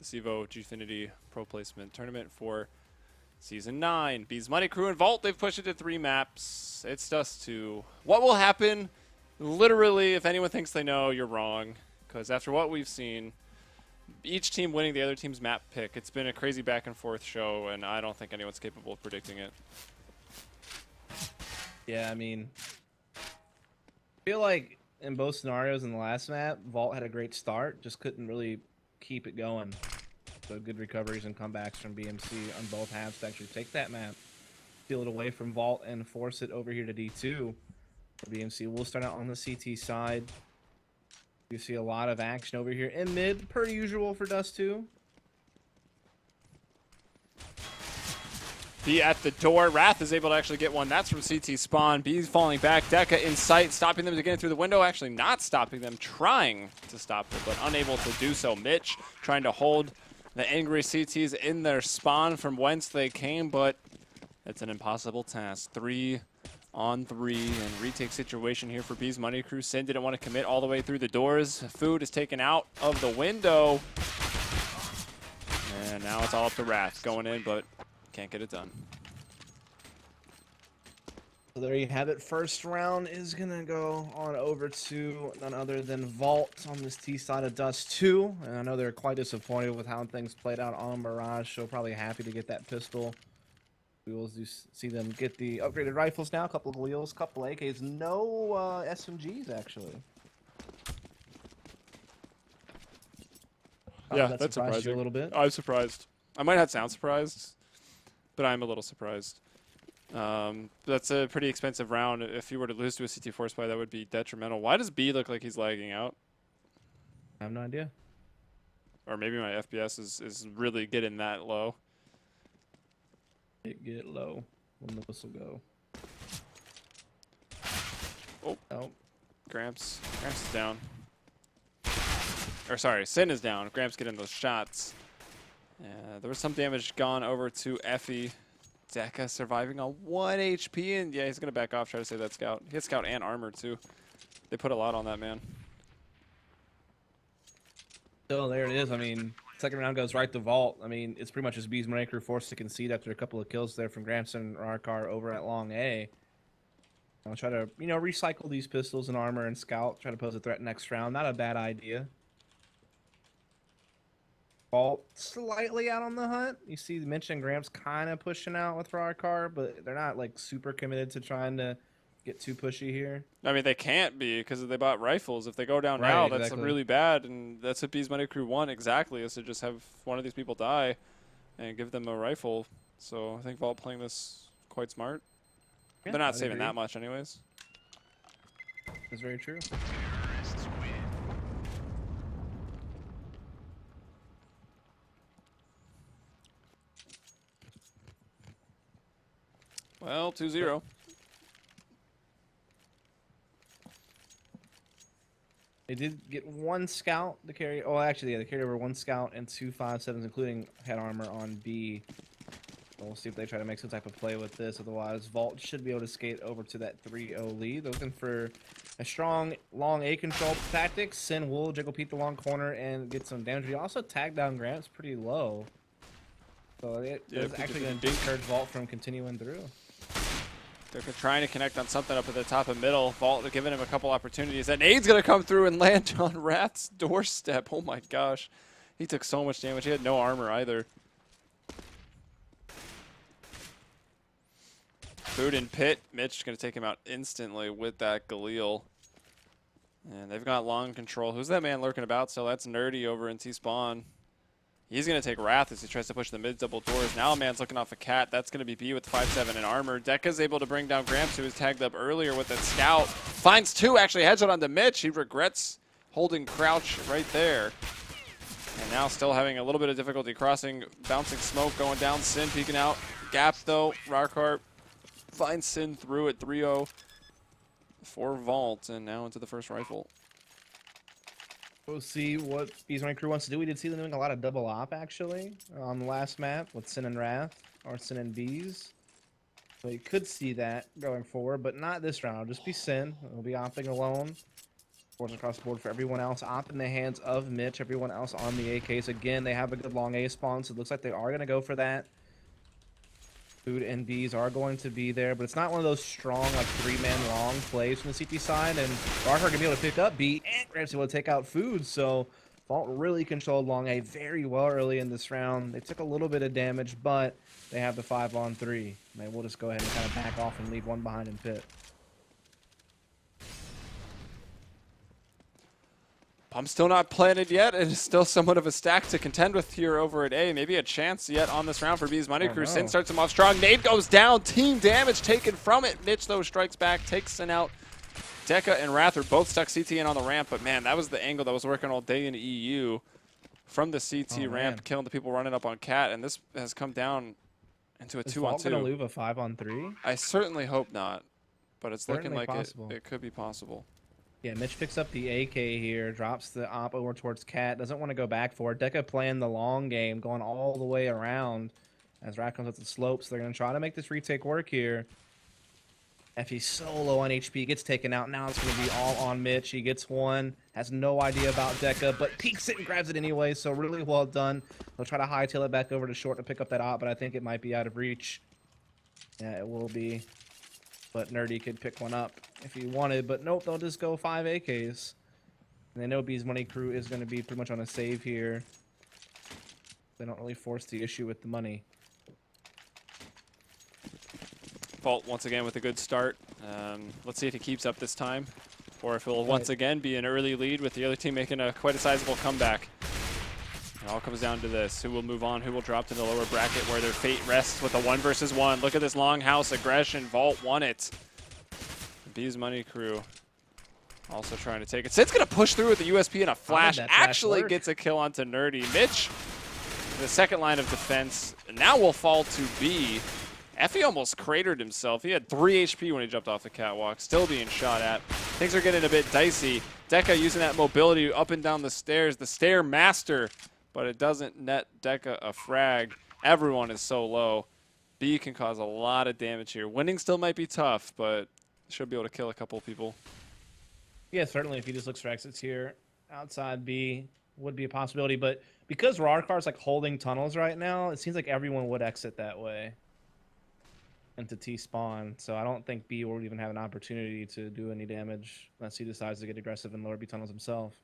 the CEVO GFINITY Pro Placement Tournament for Season 9. Bees Money Crew and Vault, they've pushed it to 3 maps. It's Dust 2. What will happen? Literally, if anyone thinks they know, you're wrong. Because after what we've seen, each team winning the other team's map pick, it's been a crazy back and forth show, and I don't think anyone's capable of predicting it. Yeah, I mean, I feel like in both scenarios in the last map, Vault had a great start, just couldn't really keep it going. So good recoveries and comebacks from BMC on both halves to actually take that map, steal it away from Vault, and force it over here to D2. BMC will start out on the CT side. You see a lot of action over here in mid, per usual for Dust 2. B at the door. Wrath is able to actually get one. That's from CT spawn. B's falling back. Deka in sight, stopping them to get through the window. Actually not stopping them, trying to stop it, but unable to do so. Mitch trying to hold the angry CTs in their spawn from whence they came, but it's an impossible task. 3 on 3 and retake situation here for Bees Money Crew. Sin didn't want to commit all the way through the doors. Food is taken out of the window. And now it's all up to Wrath going in, but can't get it done. So there you have it. First round is going to go on over to none other than Vault on this T side of Dust 2. And I know they're quite disappointed with how things played out on Mirage, so probably happy to get that pistol. We will see them get the upgraded rifles now. A couple of wheels, couple AKs, no SMGs actually. Yeah, that that's surprised surprising. you a little bit. I'm surprised. I might not sound surprised, but I'm a little surprised. That's a pretty expensive round. If you were to lose to a CT4 spy, that would be detrimental. Why does B look like he's lagging out? I have no idea. Or maybe my FPS is really getting that low. It get low when the whistle go. Oh. Gramps is down. Or sorry, Sin is down. Gramps getting those shots. There was some damage gone over to Effie. Deka surviving on 1 HP, and yeah, he's gonna back off, try to save that scout. He has scout and armor too. They put a lot on that man. So there it is. I mean, second round goes right to Vault. I mean, it's pretty much just Bees Money Crew forced to concede after a couple of kills there from Gramps and Rarkar over at Long A. I'll try to, recycle these pistols and armor and scout. Try to pose a threat next round. Not a bad idea. Vault slightly out on the hunt. You see Mitch and Gramps kind of pushing out with Rarkar, but they're not like super committed to trying to get too pushy here. I mean, they can't be because they bought rifles. If they go down Right, now, exactly. that's really bad, and that's what Bees Money Crew want exactly, is to just have one of these people die and give them a rifle. So I think Vault playing this quite smart. Yeah, They're not I'd saving agree. that much anyways. That's very true. Well, 2-0. They did get one scout to carry. Oh, actually, yeah, they carried over one scout and 2 5.7s, including head armor on B. So we'll see if they try to make some type of play with this. Otherwise, Vault should be able to skate over to that 3-0 lead. They're looking for a strong long A control tactic. Sin will jiggle Pete the long corner and get some damage. He also tagged down Gramps pretty low. So it's actually going to discourage Vault from continuing through. They're trying to connect on something up at the top of middle. Vault, they're giving him a couple opportunities. That nade's going to come through and land on Wrath's doorstep. Oh my gosh. He took so much damage. He had no armor either. Food and Pit. Mitch is going to take him out instantly with that Galil. And they've got long control. Who's that man lurking about? So that's Nerdy over in T-Spawn. He's going to take Wrath as he tries to push the mid double doors. Now a man's looking off a cat. That's going to be B with 5.7 in armor. Deka's able to bring down Gramps, who was tagged up earlier with that scout. Finds 2, actually headshot onto Mitch. He regrets holding crouch right there. And now still having a little bit of difficulty crossing. Bouncing smoke going down. Sin peeking out. Gap though. Rarkar finds Sin through at 3-0 for Vault. And now into the first rifle. We'll see what Bees Money Crew wants to do. We did see them doing a lot of double op, actually, on the last map with Sin and Wrath, or Sin and Bees. So you could see that going forward, but not this round. It'll just be Sin. We'll be opping alone. Force across the board for everyone else. Op in the hands of Mitch. Everyone else on the AKs. Again, they have a good long A spawn, so it looks like they are going to go for that. Food and Bs are going to be there, but it's not one of those strong, like, 3-man long plays from the CT side. And Rarkar going to be able to pick up B, and Gramps able to take out Food. So Vault really controlled long A very well early in this round. They took a little bit of damage, but they have the 5-on-3. They will just go ahead and kind of back off and leave one behind in pit. I'm still not planted yet, and it's still somewhat of a stack to contend with here over at A. Maybe a chance yet on this round for B's Money Crew. Sin starts him off strong. Nade goes down. Team damage taken from it. Mitch, though, strikes back, takes Sin out. Deca and Wrath are both stuck CT in on the ramp, but man, that was the angle that was working all day in EU from the CT ramp, killing the people running up on Cat, and this has come down into a 2-on-2. Is Vault going to lose a 5-on-3? I certainly hope not, but it's Certainly looking like it could be possible. Yeah, Mitch picks up the AK here, drops the op over towards Cat, doesn't want to go back for it. Deca playing the long game, going all the way around as Rat comes up the slopes. They're going to try to make this retake work here. Effie's so low on HP, gets taken out. Now it's going to be all on Mitch. He gets one, has no idea about Deca, but peeks it and grabs it anyway, so really well done. They'll try to hightail it back over to short to pick up that op, but I think it might be out of reach. Yeah, it will be. But Nerdy could pick one up if he wanted, but nope, they'll just go 5 AKs. And they know B's Money Crew is going to be pretty much on a save here. They don't really force the issue with the money. Vault once again with a good start. Let's see if he keeps up this time, or if he'll once again be an early lead with the other team making quite a sizable comeback. It all comes down to this. Who will move on? Who will drop to the lower bracket where their fate rests with a 1 versus 1? Look at this longhouse aggression. Vault won it. B's Money Crew also trying to take it. Sid's going to push through with the USP and a flash. Actually gets a kill onto Nerdy. Mitch, the second line of defense, now will fall to B. Effie almost cratered himself. He had 3 HP when he jumped off the catwalk, still being shot at. Things are getting a bit dicey. Deca using that mobility up and down the stairs. The stair master, but it doesn't net Deca a frag. Everyone is so low. B can cause a lot of damage here. Winning still might be tough, but should be able to kill a couple people. Yeah, certainly if he just looks for exits here, outside B would be a possibility. But because Rarkar's like holding tunnels right now, it seems like everyone would exit that way into T spawn. So I don't think B will even have an opportunity to do any damage unless he decides to get aggressive and lower B tunnels himself.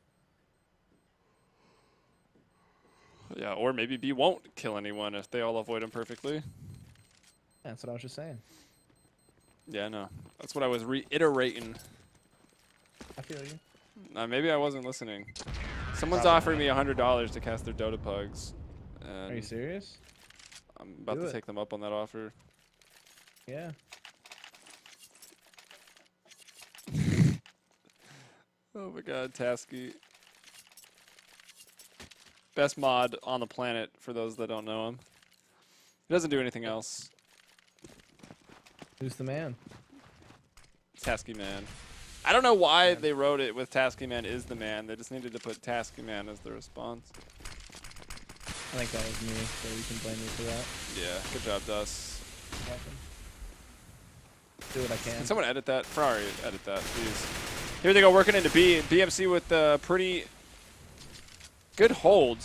Yeah, or maybe B won't kill anyone if they all avoid him perfectly. That's what I was just saying. Yeah, no. That's what I was reiterating. I feel you. Maybe I wasn't listening. Someone's offering me $100 to cast their Dota Pugs. Are you serious? I'm about to take them up on that offer. Yeah. Oh my god, Tasky. Best mod on the planet for those that don't know him. He doesn't do anything else. Who's the man? Tasky Man. I don't know why they wrote it with Tasky Man is the man. They just needed to put Tasky Man as the response. I think that was me, so you can blame me for that. Yeah, good job, Dus. Welcome. Do what I can. Can someone edit that? Ferrari, edit that, please. Here they go, working into B. BMC with a pretty good hold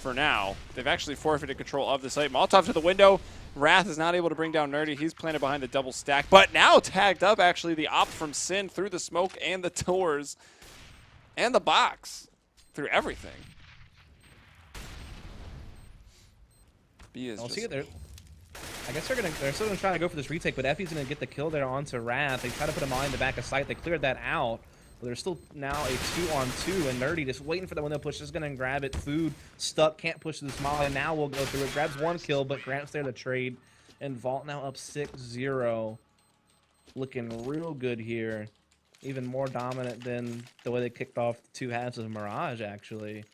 for now. They've actually forfeited control of the site. Molotov to the window. Wrath is not able to bring down Nerdy. He's planted behind the double stack, but now tagged up actually the op from Sin through the smoke and the doors and the box, through everything. B is just... I guess they're still gonna try to go for this retake, but Effie's gonna get the kill there onto Wrath. They try to put him on in the back of sight. They cleared that out. But there's still now a 2-on-2, and Nerdy just waiting for the window push. Just gonna grab it. Food stuck, can't push the Smiley. Now we'll go through it. Grabs 1 kill, but Grant's there to trade. And Vault now up 6-0. Looking real good here. Even more dominant than the way they kicked off the 2 halves of Mirage, actually.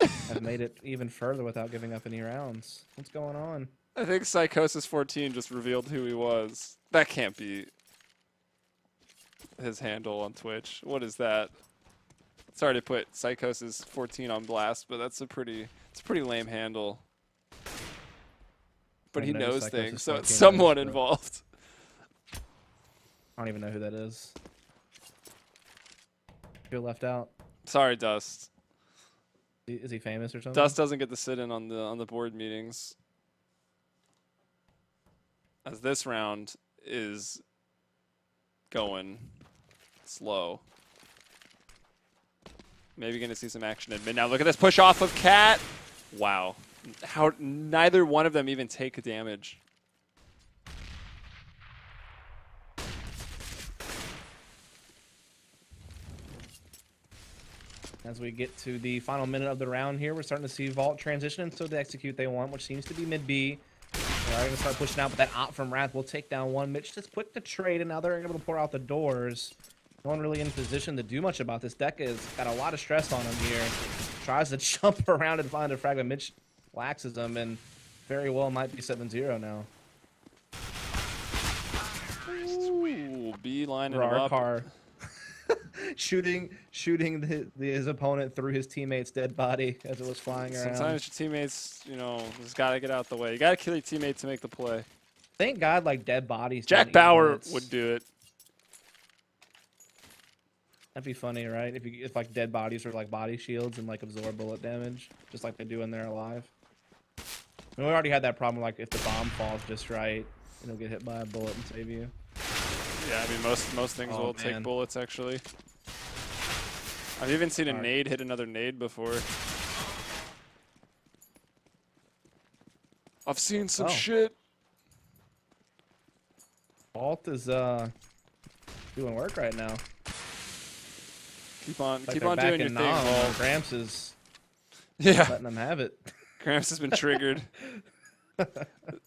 Have made it even further without giving up any rounds. What's going on? I think Psychosis 14 just revealed who he was. That can't be his handle on Twitch. What is that? Sorry to put Psychosis 14 on blast, but it's a pretty lame handle. But he knows things, so it's somewhat involved. I don't even know who that is. Feel left out. Sorry, Dust. Is he famous or something? Dust doesn't get to sit in on the board meetings. As this round is going slow. Maybe going to see some action in mid. Now look at this push off of Cat. Wow. How neither one of them even take damage. As we get to the final minute of the round here, we're starting to see Vault transition into the execute they want, which seems to be mid B. They're going to start pushing out, but that op from Wrath will take down one. Mitch just quick to trade, and now they're able to pour out the doors. No one really in position to do much about this. Deca has got a lot of stress on him here. Tries to jump around and find a fragment. Mitch laxes him, and very well might be 7-0 now. Ooh, beeline him up. Car shooting his opponent through his teammate's dead body as it was flying around. Sometimes your teammates, you know, just gotta get out the way. You gotta kill your teammate to make the play. Thank God, like dead bodies. Jack Bauer would do it. That'd be funny, right? If like dead bodies were like body shields and like absorb bullet damage, just like they do when they're alive. I mean, we already had that problem. Like if the bomb falls just right, it'll get hit by a bullet and save you. Yeah, I mean most things will take bullets actually. I've even seen a nade hit another nade before. I've seen some shit. Vault is doing work right now. Keep on Like doing your thing, Vault. Gramps is letting them have it. Gramps has been triggered.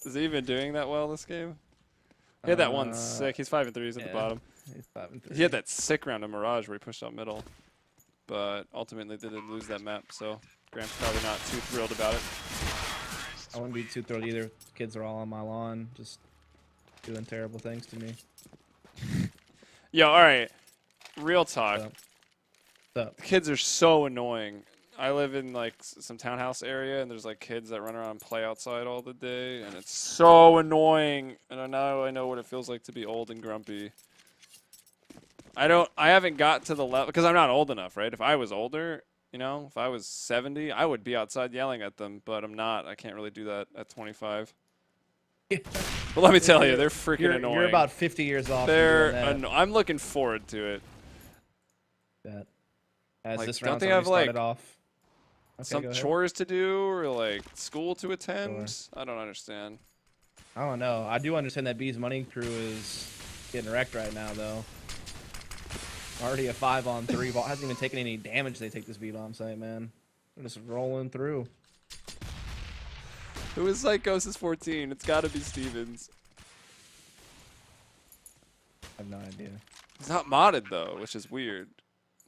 Is he even doing that well this game? He had that one sick. He's 5-3. He's at the bottom. He's 5-3. He had that sick round of Mirage where he pushed out middle, but ultimately they did lose that map. So Gramps probably not too thrilled about it. I wouldn't be too thrilled either. Kids are all on my lawn, just doing terrible things to me. Yo, all right. Real talk. So. The kids are so annoying. I live in like some townhouse area, and there's like kids that run around and play outside all the day, and it's so annoying. And I know what it feels like to be old and grumpy. I haven't got to the level because I'm not old enough, right? If I was older, you know, if I was 70, I would be outside yelling at them, but I'm not. I can't really do that at 25. But let me tell you, they're freaking annoying. You're about 50 years off. I'm looking forward to it. That. As like, this don't round's they have like off. Okay, some chores to do or like school to attend? Sure. I don't understand. I don't know. I do understand that B's money crew is getting wrecked right now, though. Already a 5-on-3 ball. Hasn't even taken any damage. They take this B-bomb site, man. They're just rolling through. Who is Psychosis 14? It's got to be Stevens. I have no idea. He's not modded though, which is weird.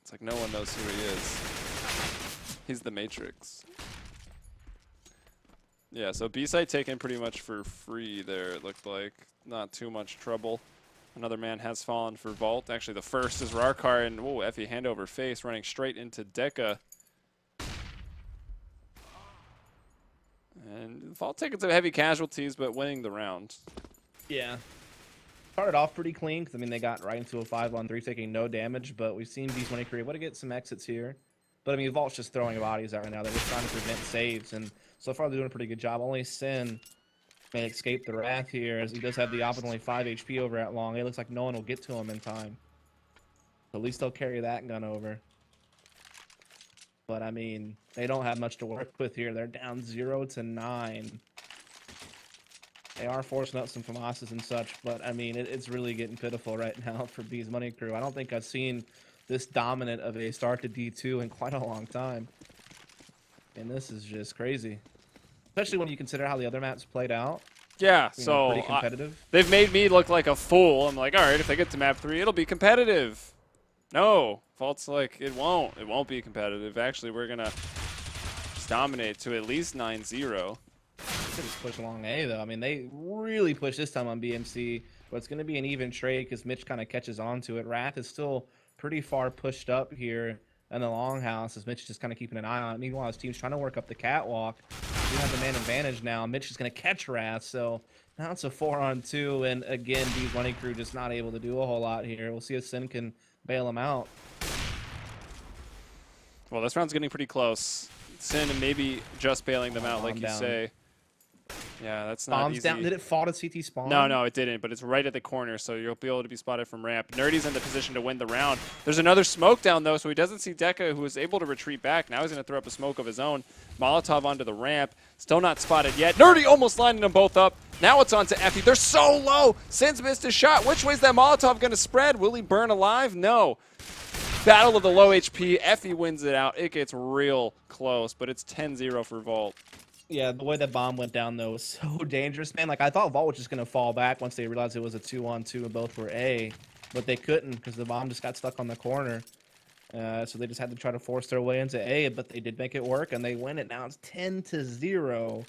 It's like no one knows who he is. He's the Matrix. Yeah, so B-site taken pretty much for free there, it looked like. Not too much trouble. Another man has fallen for Vault. Actually, the first is Rarkar, and whoa, Effie hand over face, running straight into Deca. And Vault taking some heavy casualties, but winning the round. Yeah. Started off pretty clean, because, I mean, they got right into a 5-on-3, taking no damage, but we've seen B's money crew able to get some exits here. But, I mean, Vault's just throwing bodies out right now. They're just trying to prevent saves, and so far they're doing a pretty good job. Only Sin may escape the Wrath here, as he does have the op with only 5 HP over at long. It looks like no one will get to him in time. So at least they'll carry that gun over. But, I mean, they don't have much to work with here. They're down 0-9. They are forcing out some FAMASs and such, but, I mean, it's really getting pitiful right now for B's money crew. I don't think I've seen this dominant of a start to D2 in quite a long time. And this is just crazy. Especially when you consider how the other maps played out. Yeah, so pretty competitive. They've made me look like a fool. I'm like, all right, if they get to map 3, it'll be competitive. No, Vault's like, it won't be competitive. Actually, we're going to just dominate to at least 9-0. Just push along A, though. I mean, they really push this time on BMC, but it's going to be an even trade because Mitch kind of catches on to it. Wrath is still pretty far pushed up here in the longhouse as Mitch is just kind of keeping an eye on it. Meanwhile, his team's trying to work up the catwalk. We have the man advantage now. Mitch is going to catch Wrath, so now it's a 4-on-2, and again, B's money crew just not able to do a whole lot here. We'll see if Sin can bail him out. Well, this round's getting pretty close. Sin and maybe just bailing them out, like you say. Yeah, that's not Bombs easy. down. Did it fall to CT spawn? No, it didn't, but it's right at the corner, so you'll be able to be spotted from ramp. Nerdy's in the position to win the round. There's another smoke down, though, so he doesn't see Deca, who was able to retreat back. Now he's going to throw up a smoke of his own. Molotov onto the ramp. Still not spotted yet. Nerdy almost lining them both up. Now it's on to Effie. They're so low. Sin's missed his shot. Which way's that Molotov going to spread? Will he burn alive? No. Battle of the low HP. Effie wins it out. It gets real close, but it's 10-0 for Vault. Yeah, the way that bomb went down, though, was so dangerous, man. Like, I thought Vault was just going to fall back once they realized it was a 2-on-2 and both were A, but they couldn't because the bomb just got stuck on the corner. So they just had to try to force their way into A, but they did make it work, and they win it. Now it's 10-0.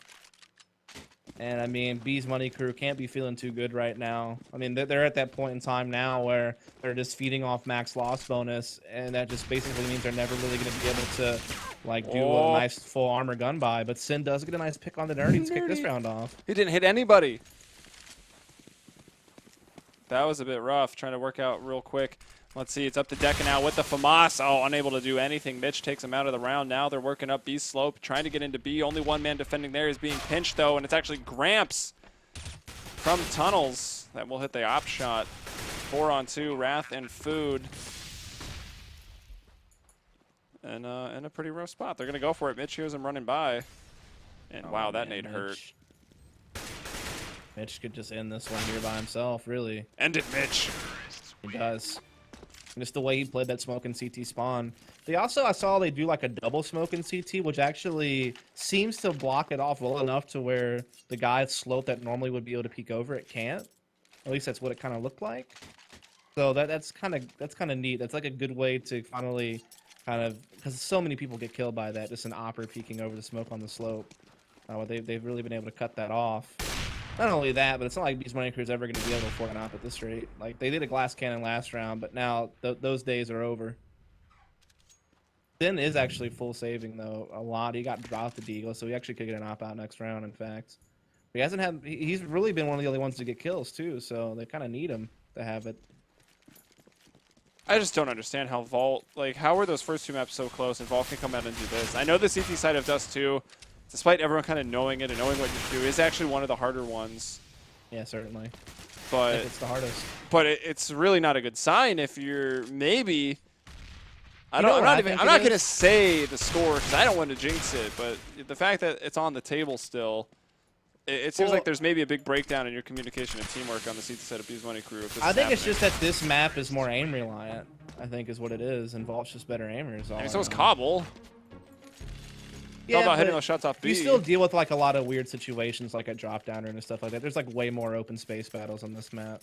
And, I mean, B's Money Crew can't be feeling too good right now. I mean, they're at that point in time now where they're just feeding off max loss bonus, and that just basically means they're never really going to be able to, like, do a nice full armor gun buy. But Sin does get a nice pick on the Nerdy to kick this round off. He didn't hit anybody. That was a bit rough, trying to work out real quick. Let's see, it's up to Deca now with the FAMAS. Oh, unable to do anything. Mitch takes him out of the round. Now they're working up B slope, trying to get into B. Only one man defending there is being pinched, though, and it's actually Gramps from Tunnels that will hit the op shot. 4-on-2, Wrath and Food. And in a pretty rough spot. They're going to go for it. Mitch hears him running by. And wow, that nade hurt. Mitch could just end this one here by himself, really. End it, Mitch. He does. Just the way he played that smoke in CT spawn. They also, I saw they do like a double smoke in CT, which actually seems to block it off well enough to where the guy's slope that normally would be able to peek over it can't. At least that's what it kind of looked like. So that's kind of neat. That's like a good way to finally kind of, because so many people get killed by that, just an opper peeking over the smoke on the slope. They've really been able to cut that off. Not only that, but it's not like Beast Money Crew is ever going to be able to afford an op at this rate. Like, they did a glass cannon last round, but now those days are over. Sin is actually full saving, though, a lot. He got dropped to Deagle, so he actually could get an op out next round, in fact. But he's really been one of the only ones to get kills, too, so they kind of need him to have it. I just don't understand how Vault, like, how were those first two maps so close and Vault can come out and do this? I know the CT side of Dust 2, despite everyone kind of knowing it and knowing what you do, is actually one of the harder ones. Yeah, certainly. But it's the hardest. But it's really not a good sign if you're maybe. I'm not going to say the score because I don't want to jinx it. But the fact that it's on the table still, it seems like there's maybe a big breakdown in your communication and teamwork on the CT side of Beast Money Crew. I think it's just that this map is more aim reliant. I think is what it is, and Vault's just better aimers. I mean, so is Cobble. Yeah, all about hitting those shots off B. You still deal with like a lot of weird situations, like a drop downer and stuff like that. There's like way more open space battles on this map.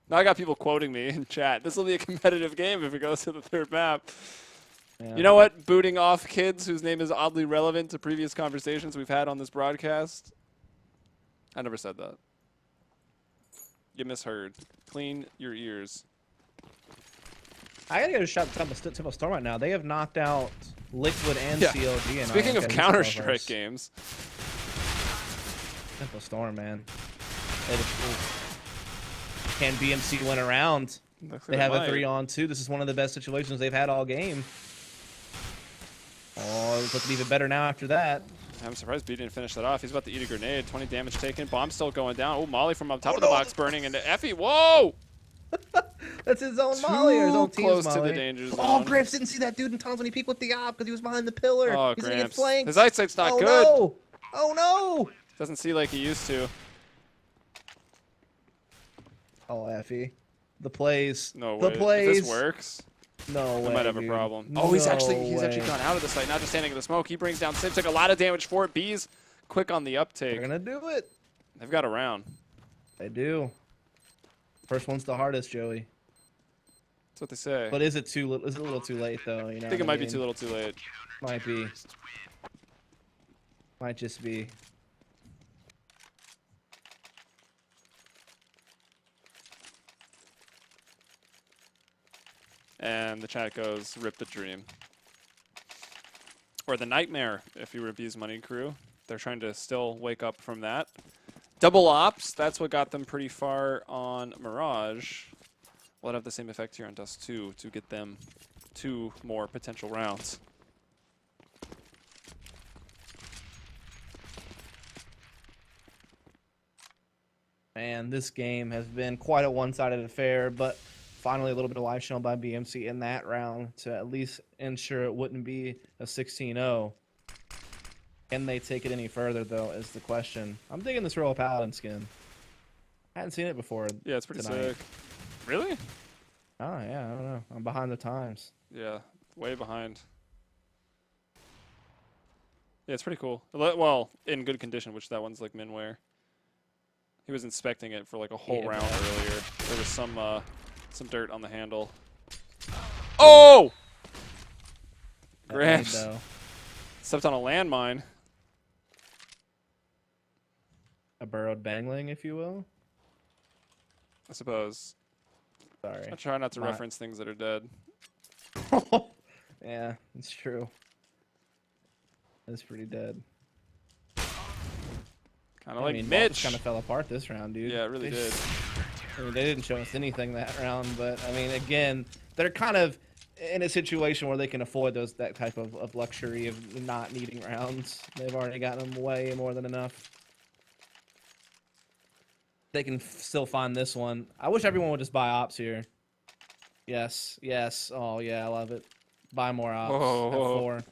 Now I got people quoting me in chat. This will be a competitive game if it goes to the third map. Yeah. You know what? Booting off kids whose name is oddly relevant to previous conversations we've had on this broadcast. I never said that. You misheard. Clean your ears. I gotta go to shot Temple Storm right now. They have knocked out Liquid and CLG. And speaking of Counter-Strike games. Temple Storm, man. Can BMC win a round? They have a 3-on-2. This is one of the best situations they've had all game. Oh, it's looking even better now after that. I'm surprised B didn't finish that off. He's about to eat a grenade. 20 damage taken. Bomb still going down. Oh, Molly from up top of the box burning into Effie. Whoa! That's his own Molly or his own team's close Molly. to the danger zone. Oh, Gramps didn't see that dude in tunnels when he peeked with the op because he was behind the pillar. Oh, He's Gramps. gonna get flanked. His eyesight's not good. No. Oh, no! Doesn't see like he used to. Oh, Effie. The plays. No the way. Plays. If this works, no way, might have dude. a problem. No Oh, he's actually way. gone out of the site, not just standing in the smoke. He brings down Sim, took a lot of damage for it. B's quick on the uptake. They're gonna do it. They've got a round. They do. First one's the hardest, Joey. That's what they say. But is it too little? Is it a little too late though? You know. I think it might be too little, too late. Might be. Might just be. And the chat goes, rip the dream. Or the nightmare, if you were B's Money Crew. They're trying to still wake up from that. Double ops, that's what got them pretty far on Mirage. Will it have the same effect here on Dust 2 to get them 2 more potential rounds? man, this game has been quite a one-sided affair, but finally a little bit of life shown by BMC in that round to at least ensure it wouldn't be a 16-0. Can they take it any further, though, is the question. I'm digging this Royal Paladin skin. I hadn't seen it before. Yeah, it's pretty tonight. sick. Really? Oh, yeah, I don't know. I'm behind the times. Yeah, way behind. Yeah, it's pretty cool. Well, in good condition, which that one's like min-wear. He was inspecting it for like a whole round earlier. There was some dirt on the handle. Oh! Gramps stepped on a landmine. A burrowed bangling, if you will. I suppose. Sorry. I try not to reference things that are dead. Yeah, it's true. It's pretty dead. Kind of like Mitch. Mitch. Kind of fell apart this round, dude. Yeah, it really did. I mean, they didn't show us anything that round, but I mean, again, they're kind of in a situation where they can afford that type of luxury of not needing rounds. They've already gotten them way more than enough. They can still find this one. I wish everyone would just buy ops here. Yes, yes. Oh yeah, I love it. Buy more ops. Whoa. F4.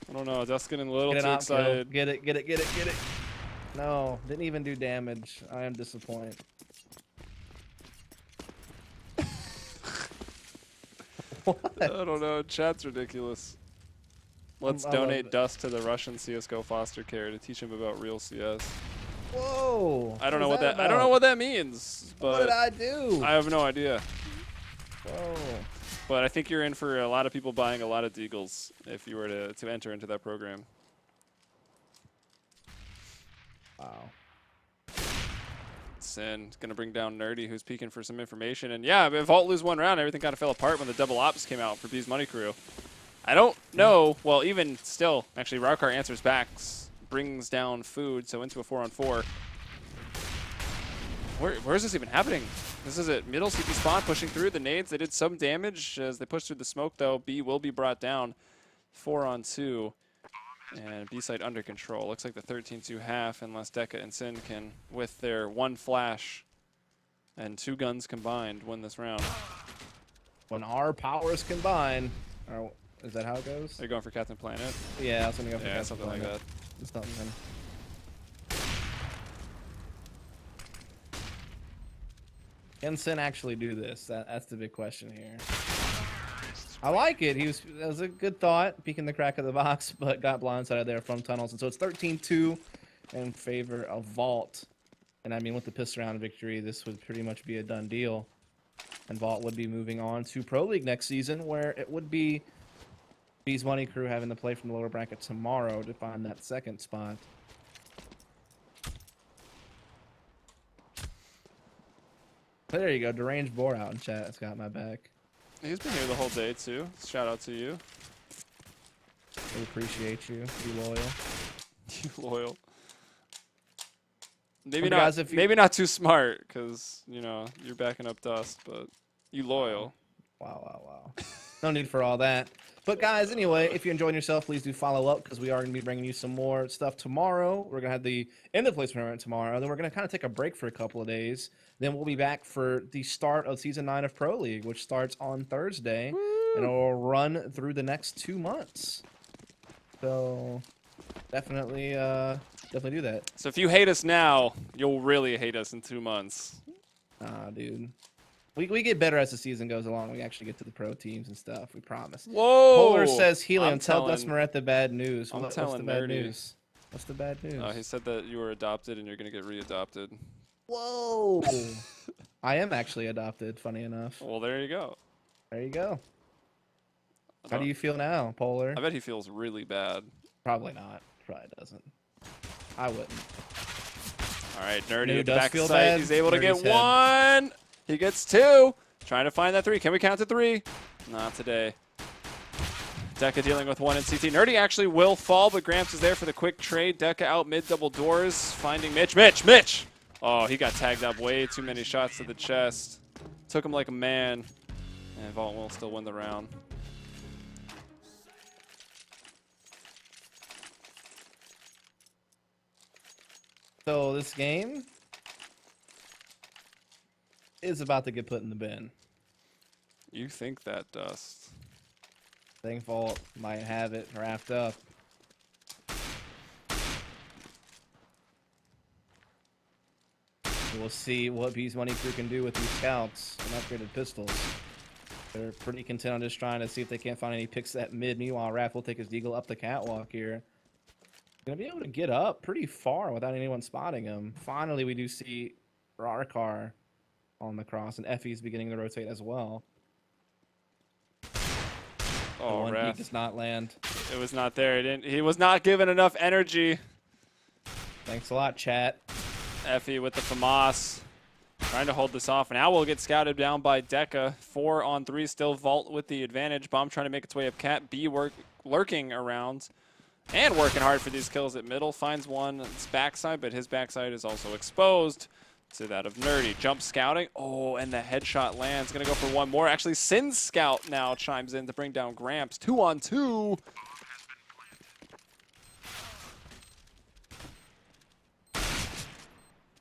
I don't know. That's getting a little too Kill. excited. Get it. No, didn't even do damage. I am disappointed. What? I don't know. Chat's ridiculous. Let's donate dust to the Russian CS:GO foster care to teach him about real CS. Whoa! I don't know what that. I don't know what that means. But what did I do? I have no idea. Whoa! But I think you're in for a lot of people buying a lot of deagles if you were to enter into that program. Wow. Sin gonna bring down Nerdy, who's peeking for some information. And yeah, if Vault lose one round, everything kind of fell apart when the double ops came out for B's Money Crew. I don't know. Well, even still, actually, Raukar answers back, brings down food, so into a 4-on-4. Where is this even happening? This is at middle CP spawn, pushing through the nades. They did some damage as they pushed through the smoke, though. B will be brought down 4-on-2. And B side under control. Looks like the 13-2 half, unless Deca and Sin can, with their one flash and 2 guns combined, win this round. When our powers combine, is that how it goes? They're going for Captain Planet? Yeah, I was gonna go for Yeah, Captain something Planet. like that. It's something. Can Sin actually do this? That's the big question here. I like it. That was a good thought, peeking the crack of the box, but got blindsided there from tunnels. And so it's 13-2 in favor of Vault. And I mean, with the piss round victory, this would pretty much be a done deal. And Vault would be moving on to Pro League next season, where it would be B's Money Crew having to play from the lower bracket tomorrow to find that second spot. There you go. Deranged Boar out in chat. It's got my back. He's been here the whole day, too. Shout out to you. We appreciate you. Be loyal. You loyal. Maybe Well, not. guys, Maybe not too smart, because you know you're backing up dust. But you loyal. Wow. No need for all that. But guys, anyway, if you're enjoying yourself, please do follow up because we are going to be bringing you some more stuff tomorrow. We're going to have the end of the place tournament tomorrow. Then we're going to kind of take a break for a couple of days. Then we'll be back for the start of Season 9 of Pro League, which starts on Thursday. Woo! And it will run through the next 2 months. So definitely do that. So if you hate us now, you'll really hate us in 2 months. Nah, dude. We get better as the season goes along. We actually get to the pro teams and stuff. We promise. Whoa! Polar says, Helium, tell Dustmaret the bad news. What's the bad news? What's the bad news? He said that you were adopted and you're going to get readopted. Whoa! I am actually adopted, funny enough. Well, there you go. There you go. How do you feel now, Polar? I bet he feels really bad. Probably not. Probably doesn't. I wouldn't. All right, Nerdy Who at the does back feel of the site. bad? He's able to get Nerdy's head. 1. He gets 2. Trying to find that 3. Can we count to 3? Not today. Deca dealing with 1 in CT. Nerdy actually will fall, but Gramps is there for the quick trade. Deca out mid double doors, finding Mitch. Mitch! Oh, he got tagged up way too many shots to the chest. Took him like a man. And Vault will still win the round. So this game, is about to get put in the bin. You think that, Dust? I think Vault might have it wrapped up. We'll see what Bees Money Crew can do with these scouts and upgraded pistols. They're pretty content on just trying to see if they can't find any picks at mid. Meanwhile, Raph will take his deagle up the catwalk here. Gonna be able to get up pretty far without anyone spotting him. Finally, we do see Rarkar on the cross, and Effie's beginning to rotate as well. Oh, one Raph. peak does not land. It was not there. He was not given enough energy. Thanks a lot, chat. Effie with the FAMAS. Trying to hold this off. Now we'll get scouted down by Deca. 4 on 3. Still Vault with the advantage. Bomb trying to make its way up Cat. B lurking around. And working hard for these kills at middle. Finds one on his backside, but his backside is also exposed to that of Nerdy. Jump scouting. Oh, and the headshot lands. Going to go for one more. Actually, Sin's scout now chimes in to bring down Gramps. 2 on 2.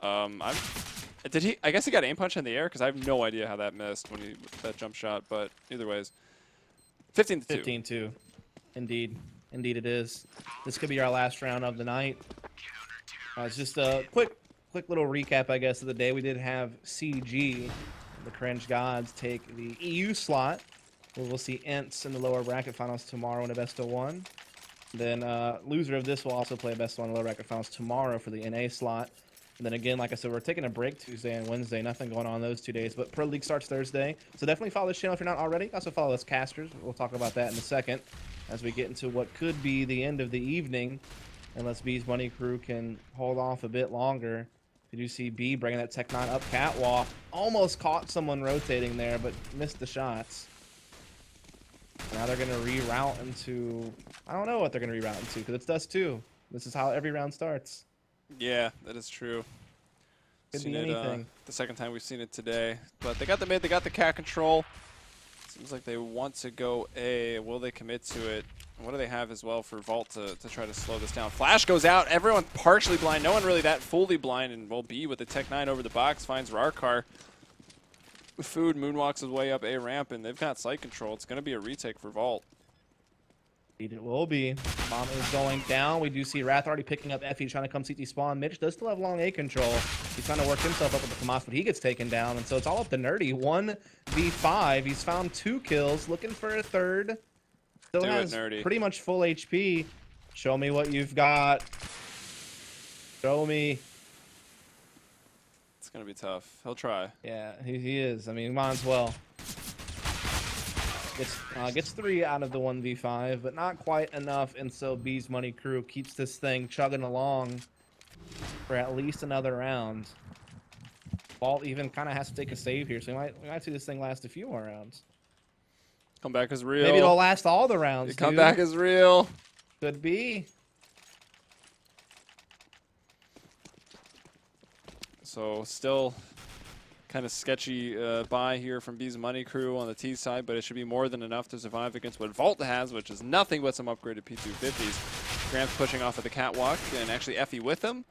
I guess he got aim punch in the air because I have no idea how that missed when that jump shot. But either ways, 15-2. 15-2. Indeed, indeed it is. This could be our last round of the night. It's just a quick little recap, I guess, of the day. We did have CG, the Cringe Gods, take the EU slot. We'll see Ents in the lower bracket finals tomorrow in a best of 1. Then loser of this will also play a best of 1 lower bracket finals tomorrow for the NA slot. And then again, like I said, we're taking a break Tuesday and Wednesday. Nothing going on those 2 days. But Pro League starts Thursday. So definitely follow this channel if you're not already. Also follow us casters. We'll talk about that in a second as we get into what could be the end of the evening. Unless B's Money Crew can hold off a bit longer. You do see B bringing that Tech 9 up catwalk. Almost caught someone rotating there, but missed the shots. Now they're going to reroute into... I don't know what they're going to reroute into because it's Dust 2. This is how every round starts. Yeah, that is true. Could Seen be it, anything. the second time we've seen it today. But they got the mid, they got the cat control. Seems like they want to go A. Will they commit to it? What do they have as well for Vault to try to slow this down? Flash goes out. Everyone partially blind. No one really that fully blind. And will B with the Tech 9 over the box. Finds Rarkar. Food moonwalks his way up A ramp. And they've got sight control. It's going to be a retake for Vault. It will be. Bomb is going down. We do see Wrath already picking up Effie, trying to come CT spawn. Mitch does still have long A control. He's trying to work himself up with the FAMAS, but he gets taken down. And so it's all up to Nerdy. 1v5. He's found 2 kills. Looking for a third. Still has pretty much full HP. Show me what you've got. Show me. It's going to be tough. He'll try. Yeah, he is. I mean, might as well. Gets 3 out of the 1v5, but not quite enough, and so B's Money Crew keeps this thing chugging along for at least another round. Vault even kind of has to take a save here, so we might see this thing last a few more rounds. Comeback is real. Maybe it'll last all the rounds, The comeback is real. Could be. So still kind of sketchy buy here from B's Money Crew on the T side, but it should be more than enough to survive against what Vault has, which is nothing but some upgraded P250s. Gramps pushing off at the catwalk, and actually Effie with him.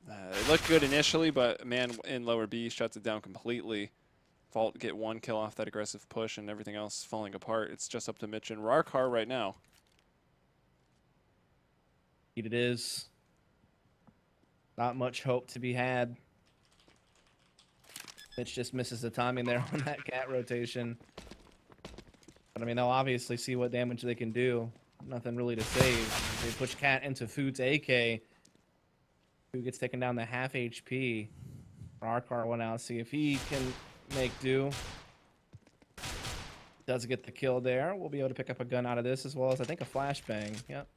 It looked good initially, but man in lower B shuts it down completely. Vault get 1 kill off that aggressive push, and everything else falling apart. It's just up to Mitch and Rarkar right now. It is. Not much hope to be had. Mitch just misses the timing there on that cat rotation. But I mean, they'll obviously see what damage they can do. Nothing really to save. They push Cat into Food's AK. Food gets taken down to half HP. Rarkar went out, see if he can make do. Does get the kill there. We'll be able to pick up a gun out of this, as well as I think a flashbang. Yep.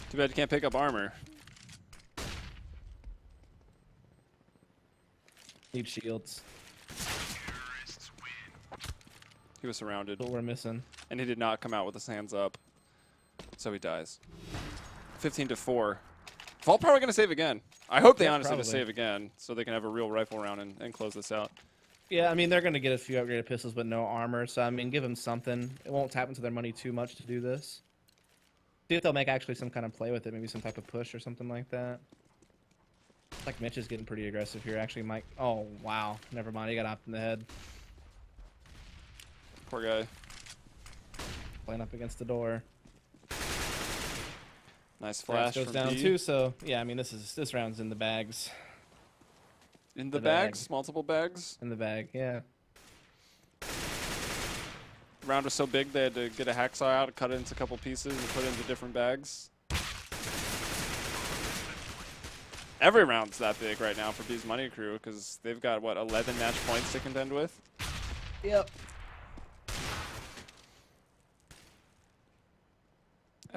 Too bad you can't pick up armor. Need shields. He was surrounded. What we're missing. And he did not come out with his hands up. So he dies. 15-4. Vault probably going to save again. I hope they honestly just save again so they can have a real rifle round and close this out. Yeah, I mean, they're going to get a few upgraded pistols but no armor. So, I mean, give them something. It won't tap into their money too much to do this. See if they'll make actually some kind of play with it. Maybe some type of push or something like that. Like Mitch is getting pretty aggressive here. Actually, Mike. Oh wow, never mind. He got opped in the head. Poor guy. Playing up against the door. Nice flash goes from down B. too. So yeah, I mean this round's in the bags. In the bag. bags, multiple bags. In the bag, yeah. The round was so big they had to get a hacksaw out, cut it into a couple pieces, and put it into different bags. Every round's that big right now for B's Money Crew because they've got, what, 11 match points to contend with? Yep.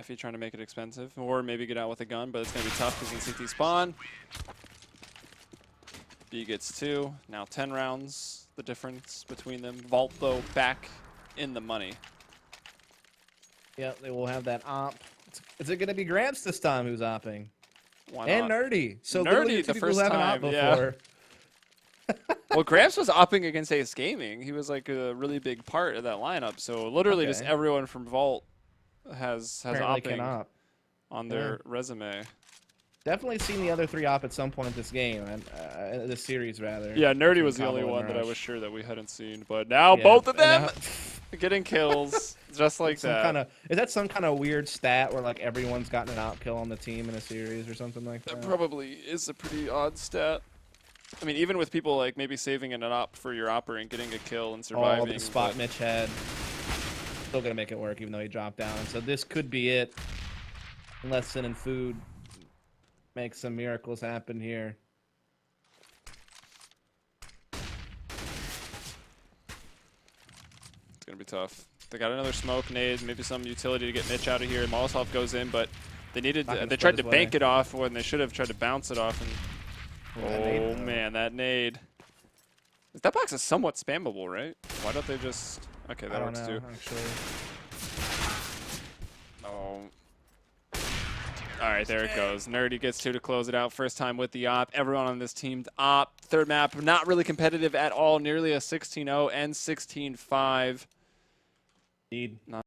FE trying to make it expensive, or maybe get out with a gun, but it's going to be tough because in CT spawn. B gets 2, now 10 rounds, the difference between them. Vault, though, back in the money. Yep, they will have that op. Is it going to be Gramps this time who's opping? Why And not? Nerdy. So Nerdy the first time, yeah. Well, Gramps was opping against Ace Gaming. He was like a really big part of that lineup. So literally just everyone from Vault has opping on their resume. Definitely seen the other 3 op at some point this game, this series rather. Yeah, Nerdy was the only one that I was sure that we hadn't seen, but now both of them getting kills just like that. Is that some kind of weird stat where like everyone's gotten an op kill on the team in a series or something like that? That probably is a pretty odd stat. I mean, even with people like maybe saving an op for your opper and getting a kill and surviving. Oh, the spot Mitch had. Still gonna make it work even though he dropped down. So this could be it. Unless Sin and Food make some miracles happen here. It's gonna be tough. They got another smoke nade, maybe some utility to get Mitch out of here. Molotov goes in, but they needed. They tried to bank it off when they should have tried to bounce it off. And oh man, that nade. That box is somewhat spammable, right? Why don't they just? Okay, that works too. Actually. Oh. All right, there it goes. Nerdy gets 2 to close it out. First time with the op. Everyone on this team op. Third map, not really competitive at all. Nearly a 16-0 and 16-5. Indeed.